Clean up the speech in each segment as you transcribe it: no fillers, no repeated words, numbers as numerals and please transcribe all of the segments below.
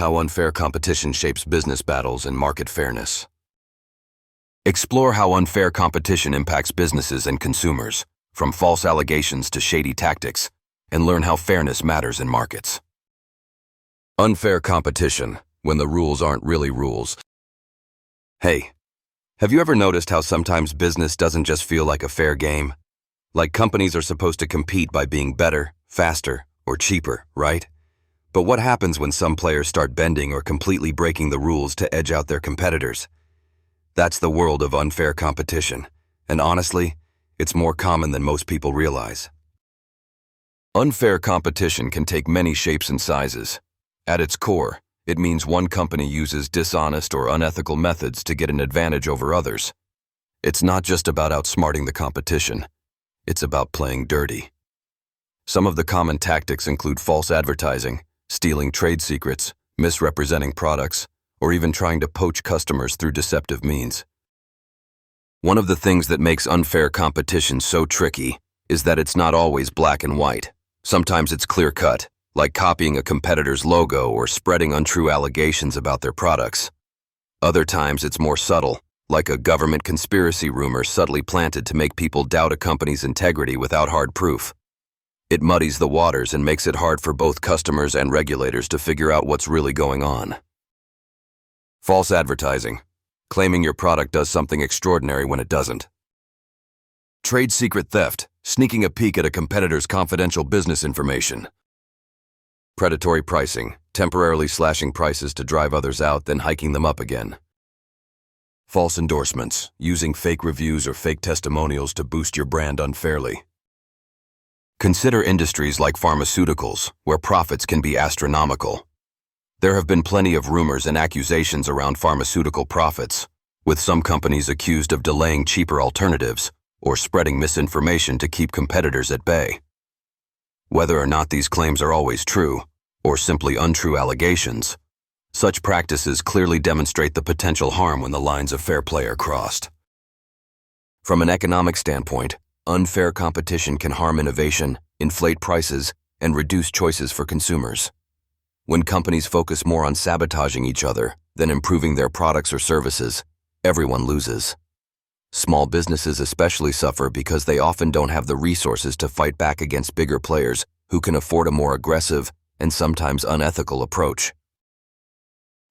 How unfair competition shapes business battles and market fairness. Explore how unfair competition impacts businesses and consumers, from false allegations to shady tactics, and learn how fairness matters in markets. Unfair competition, when the rules aren't really rules. Hey, have you ever noticed how sometimes business doesn't just feel like a fair game? Like companies are supposed to compete by being better, faster, or cheaper, right? But what happens when some players start bending or completely breaking the rules to edge out their competitors? That's the world of unfair competition, and honestly, it's more common than most people realize. Unfair competition can take many shapes and sizes. At its core, it means one company uses dishonest or unethical methods to get an advantage over others. It's not just about outsmarting the competition, it's about playing dirty. Some of the common tactics include false advertising, stealing trade secrets, misrepresenting products, or even trying to poach customers through deceptive means. One of the things that makes unfair competition so tricky is that it's not always black and white. Sometimes it's clear-cut, like copying a competitor's logo or spreading untrue allegations about their products. Other times it's more subtle, like a government conspiracy rumor subtly planted to make people doubt a company's integrity without hard proof. It muddies the waters and makes it hard for both customers and regulators to figure out what's really going on. False advertising, claiming your product does something extraordinary when it doesn't. Trade secret theft, sneaking a peek at a competitor's confidential business information. Predatory pricing, temporarily slashing prices to drive others out, then hiking them up again. False endorsements, using fake reviews or fake testimonials to boost your brand unfairly. Consider industries like pharmaceuticals, where profits can be astronomical. There have been plenty of rumors and accusations around pharmaceutical profits, with some companies accused of delaying cheaper alternatives or spreading misinformation to keep competitors at bay. Whether or not these claims are always true, or simply untrue allegations, such practices clearly demonstrate the potential harm when the lines of fair play are crossed. From an economic standpoint, unfair competition can harm innovation, inflate prices, and reduce choices for consumers. When companies focus more on sabotaging each other than improving their products or services, everyone loses. Small businesses especially suffer because they often don't have the resources to fight back against bigger players who can afford a more aggressive and sometimes unethical approach.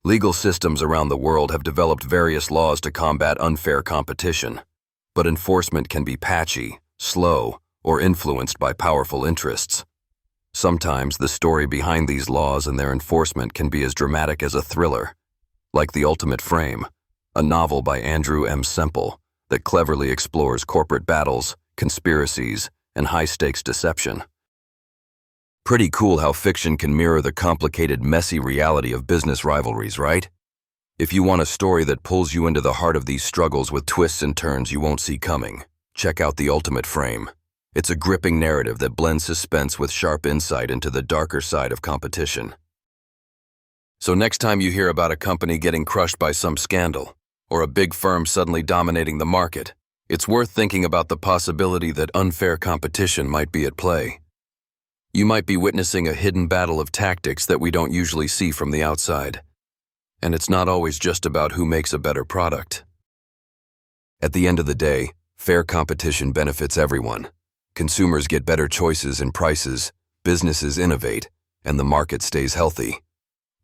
Legal systems around the world have developed various laws to combat unfair competition, but enforcement can be patchy, slow, or influenced by powerful interests. Sometimes the story behind these laws and their enforcement can be as dramatic as a thriller, like The Ultimate Frame, a novel by Andrew M. Semple that cleverly explores corporate battles, conspiracies, and high-stakes deception. Pretty cool how fiction can mirror the complicated, messy reality of business rivalries, right? If you want a story that pulls you into the heart of these struggles with twists and turns you won't see coming, check out The Ultimate Frame. It's a gripping narrative that blends suspense with sharp insight into the darker side of competition. So next time you hear about a company getting crushed by some scandal, or a big firm suddenly dominating the market, it's worth thinking about the possibility that unfair competition might be at play. You might be witnessing a hidden battle of tactics that we don't usually see from the outside. And it's not always just about who makes a better product. At the end of the day, fair competition benefits everyone. Consumers get better choices and prices, businesses innovate, and the market stays healthy.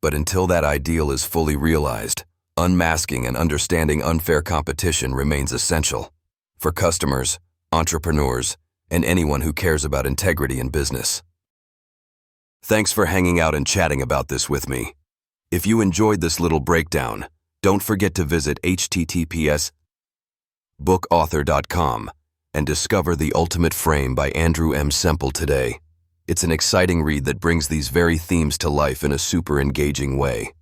But until that ideal is fully realized, unmasking and understanding unfair competition remains essential for customers, entrepreneurs, and anyone who cares about integrity in business. Thanks for hanging out and chatting about this with me. If you enjoyed this little breakdown, don't forget to visit https://bookauthor.com and discover The Ultimate Frame by Andrew M. Semple today. It's an exciting read that brings these very themes to life in a super engaging way.